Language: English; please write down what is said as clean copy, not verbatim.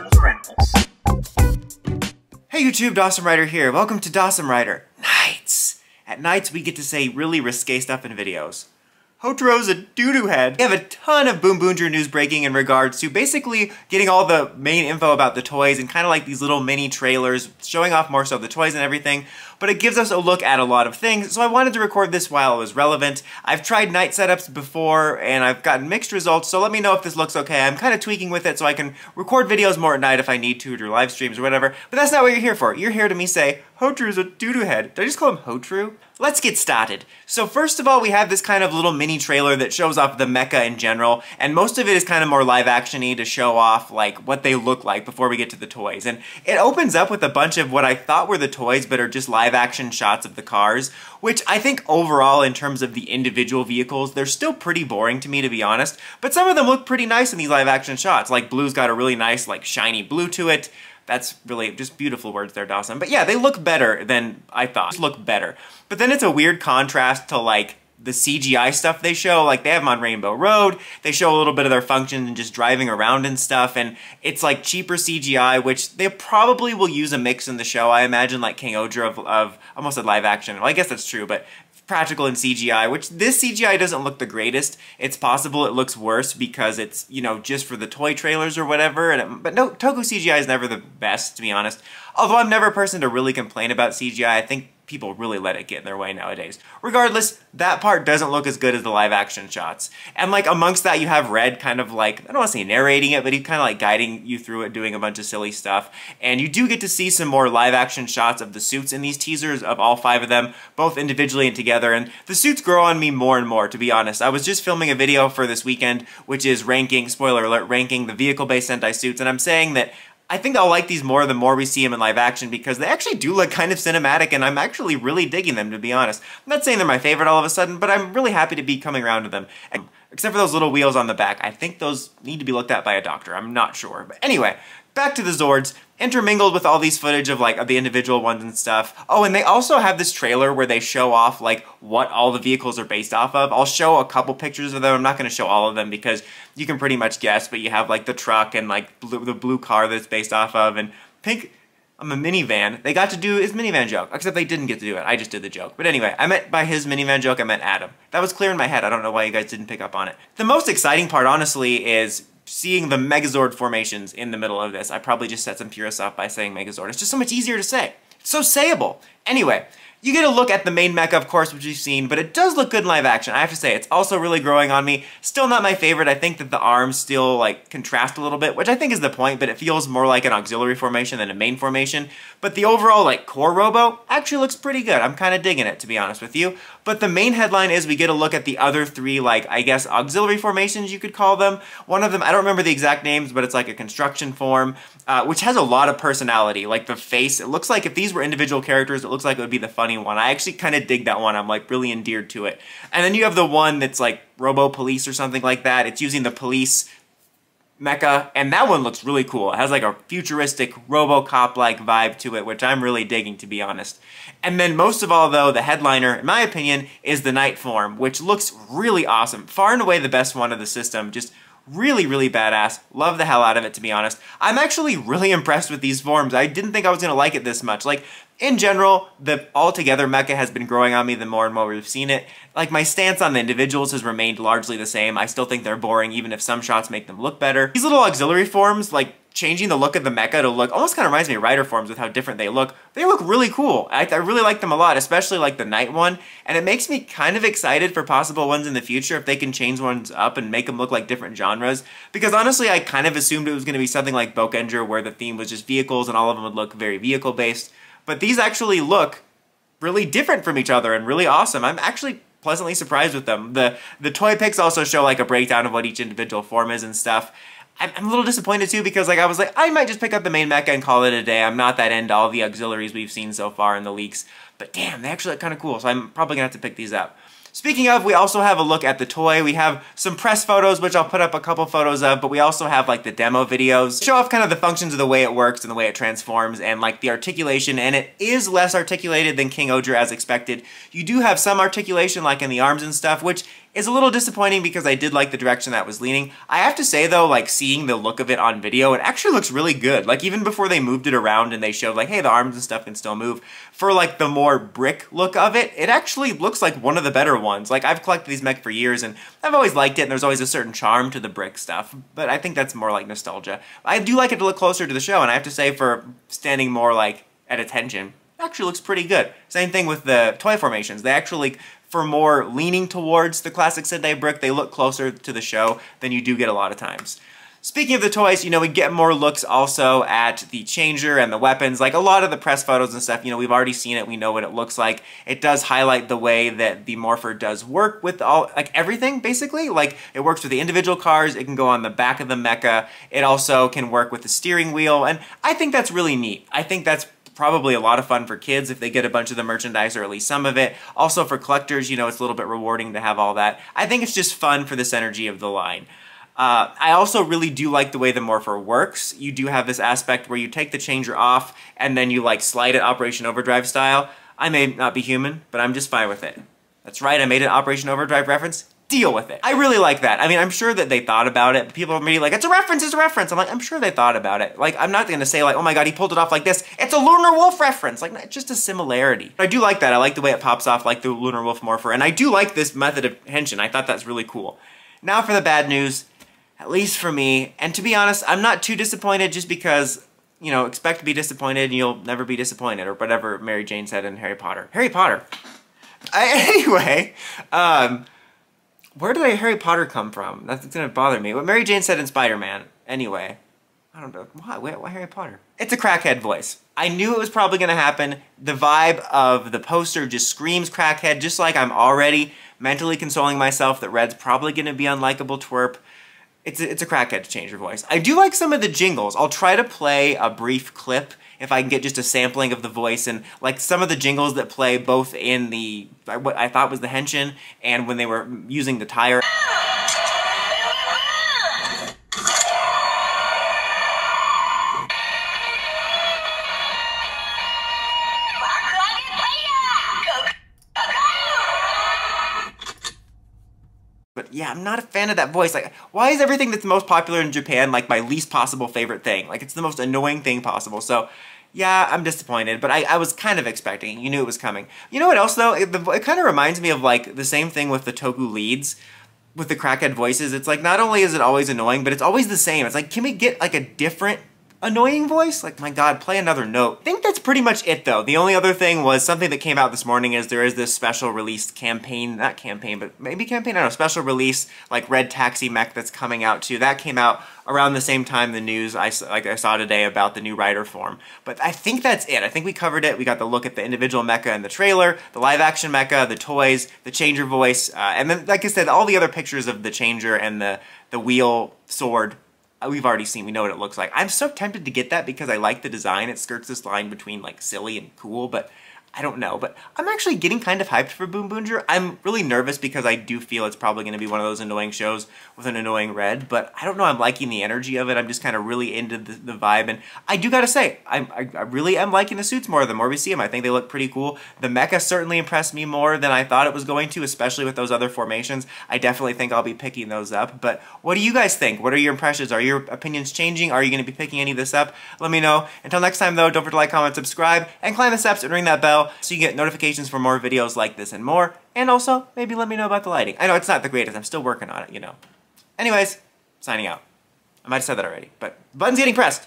Dawson's Rentals. Hey YouTube, Dawson Rider here. Welcome to Dawson Rider Nights. At nights we get to say really risque stuff in videos. Hotaro's a doo-doo head. We have a ton of BoonBoomger news breaking in regards to basically getting all the main info about the toys and kind of like these little mini trailers showing off more so the toys and everything, but it gives us a look at a lot of things, so I wanted to record this while it was relevant. I've tried night setups before and I've gotten mixed results, so let me know if this looks okay. I'm kind of tweaking with it so I can record videos more at night if I need to, or live streams or whatever, but that's not what you're here for. You're here to me say, Hotaro's a doo-doo head. Did I just call him Hotaro? Let's get started. So first of all, we have this kind of little mini trailer that shows off the mecha in general, and most of it is kind of more live action-y to show off like what they look like before we get to the toys. And it opens up with a bunch of what I thought were the toys but are just live action shots of the cars, which I think overall in terms of the individual vehicles, they're still pretty boring to me, to be honest, but some of them look pretty nice in these live action shots. Like Blue's got a really nice like shiny blue to it. That's really just beautiful words there, Dawson. But yeah, they look better than I thought. Just look better. But then it's a weird contrast to like the CGI stuff they show. Like they have them on Rainbow Road. They show a little bit of their functions and just driving around and stuff. And it's like cheaper CGI, which they probably will use a mix in the show. I imagine like King Odra of almost a live action. Well, I guess that's true, but practical and CGI, which this CGI doesn't look the greatest. It's possible it looks worse because it's, you know, just for the toy trailers or whatever. But no, Toku CGI is never the best, to be honest. Although I'm never a person to really complain about CGI. I think people really let it get in their way nowadays. Regardless, that part doesn't look as good as the live action shots. And like amongst that you have Red kind of like, I don't want to say narrating it, but he's kind of like guiding you through it, doing a bunch of silly stuff. And you do get to see some more live action shots of the suits in these teasers, of all 5 of them, both individually and together. And the suits grow on me more and more, to be honest. I was just filming a video for this weekend, which is ranking, spoiler alert, ranking the vehicle-based Sentai suits. And I'm saying that I think I'll like these more the more we see them in live action because they actually do look kind of cinematic and I'm actually really digging them, to be honest. I'm not saying they're my favorite all of a sudden, but I'm really happy to be coming around to them. And except for those little wheels on the back. I think those need to be looked at by a doctor. I'm not sure. But anyway, back to the Zords, intermingled with all these footage of like the individual ones and stuff. Oh, and they also have this trailer where they show off like what all the vehicles are based off of. I'll show a couple pictures of them. I'm not going to show all of them because you can pretty much guess, but you have like the truck and like the blue car that it's based off of, and pink, a minivan. They got to do his minivan joke, except they didn't get to do it. I just did the joke. But anyway, I meant by his minivan joke, I meant Adam. That was clear in my head. I don't know why you guys didn't pick up on it. The most exciting part, honestly, is seeing the Megazord formations in the middle of this. I probably just set some purists off by saying Megazord. It's just so much easier to say. It's so sayable. Anyway, you get a look at the main mecha, of course, which you've seen, but it does look good in live action. I have to say, it's also really growing on me. Still not my favorite. I think that the arms still, like, contrast a little bit, which I think is the point, but it feels more like an auxiliary formation than a main formation. But the overall, like, core robo actually looks pretty good. I'm kind of digging it, to be honest with you. But the main headline is we get a look at the other 3, like, I guess, auxiliary formations, you could call them. One of them, I don't remember the exact names, but it's like a construction form, which has a lot of personality. Like, the face, it looks like if these were individual characters, it looks like it would be the funny one. I actually kind of dig that one. I'm like really endeared to it. And then you have the one that's like Robo Police or something like that. It's using the police mecha, and that one looks really cool. It has like a futuristic RoboCop-like vibe to it, which I'm really digging, to be honest. And then most of all, though, the headliner, in my opinion, is the Night form, which looks really awesome. Far and away the best one of the system. Just really, really badass. Love the hell out of it, to be honest. I'm actually really impressed with these forms. I didn't think I was going to like it this much. Like, in general, the altogether mecha has been growing on me the more and more we've seen it. Like, my stance on the individuals has remained largely the same. I still think they're boring, even if some shots make them look better. These little auxiliary forms, like, changing the look of the mecha to look, almost kind of reminds me of Rider forms with how different they look. They look really cool. I really like them a lot, especially like the Night one, and it makes me kind of excited for possible ones in the future if they can change ones up and make them look like different genres, because honestly I kind of assumed it was going to be something like BookBoomger where the theme was just vehicles and all of them would look very vehicle based, but these actually look really different from each other and really awesome. I'm actually pleasantly surprised with them. The toy pics also show like a breakdown of what each individual form is and stuff. I'm a little disappointed too because like I was like, I might just pick up the main mecha and call it a day. I'm not that into all the auxiliaries we've seen so far in the leaks. But damn, they actually look kind of cool, so I'm probably going to have to pick these up. Speaking of, we also have a look at the toy. We have some press photos, which I'll put up a couple photos of, but we also have like the demo videos. Show off kind of the functions of the way it works and the way it transforms and like the articulation, and it is less articulated than King Odra as expected. You do have some articulation like in the arms and stuff, which is a little disappointing because I did like the direction that was leaning. I have to say though, like seeing the look of it on video, it actually looks really good. Like even before they moved it around and they showed like, hey, the arms and stuff can still move. For like the more brick look of it, it actually looks like one of the better ones. Like I've collected these mech for years and I've always liked it and there's always a certain charm to the brick stuff, but I think that's more like nostalgia. I do like it to look closer to the show, and I have to say for standing more like at attention, it actually looks pretty good. Same thing with the toy formations. They actually, for more leaning towards the classic Sentai brick, they look closer to the show than you do get a lot of times. Speaking of the toys, you know, we get more looks also at the changer and the weapons. Like a lot of the press photos and stuff, you know, we've already seen it, we know what it looks like. It does highlight the way that the morpher does work with all, like everything basically. Like it works with the individual cars, it can go on the back of the mecha, it also can work with the steering wheel, and I think that's really neat. I think that's probably a lot of fun for kids if they get a bunch of the merchandise or at least some of it. Also for collectors, you know, it's a little bit rewarding to have all that. I think it's just fun for this energy of the line. I also really do like the way the morpher works. You do have this aspect where you take the changer off and then you like slide it Operation Overdrive style. I may not be human, but I'm just fine with it. That's right, I made an Operation Overdrive reference. Deal with it. I really like that. I mean, I'm sure that they thought about it. People are maybe like, it's a reference, it's a reference. I'm like, I'm sure they thought about it. Like, I'm not gonna say like, oh my god, he pulled it off like this. It's a Lunar Wolf reference. Like, it's just a similarity. I do like that. I like the way it pops off like the Lunar Wolf morpher, and I do like this method of henshin. I thought that's really cool. Now for the bad news, at least for me, and to be honest, I'm not too disappointed just because, you know, expect to be disappointed and you'll never be disappointed, or whatever Mary Jane said in Harry Potter. Harry Potter. Anyway, where did Harry Potter come from? That's gonna bother me. What Mary Jane said in Spider-Man. Anyway, I don't know. Why Harry Potter? It's a crackhead voice. I knew it was probably gonna happen. The vibe of the poster just screams crackhead, just like I'm already mentally consoling myself that Red's probably gonna be unlikable twerp. It's a crackhead to change your voice. I do like some of the jingles. I'll try to play a brief clip if I can get just a sampling of the voice, and like some of the jingles that play both in the, what I thought was the henshin, and when they were using the tire. But yeah, I'm not a fan of that voice. Like, why is everything that's most popular in Japan like my least possible favorite thing? Like, it's the most annoying thing possible. So, yeah, I'm disappointed, but I was kind of expecting it. You knew it was coming. You know what else, though? It kind of reminds me of, like, the same thing with the Toku leads, with the crackhead voices. It's like, not only is it always annoying, but it's always the same. It's like, can we get, like, a different annoying voice? Like, my god, play another note. I think that's pretty much it, though. The only other thing was something that came out this morning is there is this special release campaign, not campaign, but maybe campaign, I don't know, special release, like Red Taxi Mech that's coming out too. That came out around the same time the news I saw today about the new rider form. But I think that's it. I think we covered it. We got the look at the individual mecha in the trailer, the live action mecha, the toys, the changer voice, and then, like I said, all the other pictures of the changer and the wheel sword. We've already seen, we know what it looks like. I'm so tempted to get that because I like the design. It skirts this line between like silly and cool, but I don't know. But I'm actually getting kind of hyped for BoonBoomger. I'm really nervous because I do feel it's probably going to be one of those annoying shows with an annoying Red, but I don't know, I'm liking the energy of it. I'm just kind of really into the vibe, and I do gotta say, I really am liking the suits more the more we see them. I think they look pretty cool. The mecha certainly impressed me more than I thought it was going to, especially with those other formations. I definitely think I'll be picking those up, but what do you guys think? What are your impressions? Are your opinions changing? Are you going to be picking any of this up? Let me know. Until next time though, don't forget to like, comment, subscribe, and climb the steps and ring that bell so you get notifications for more videos like this and more. And also, maybe let me know about the lighting. I know it's not the greatest, I'm still working on it, you know. Anyways, signing out. I might have said that already, but the button's getting pressed.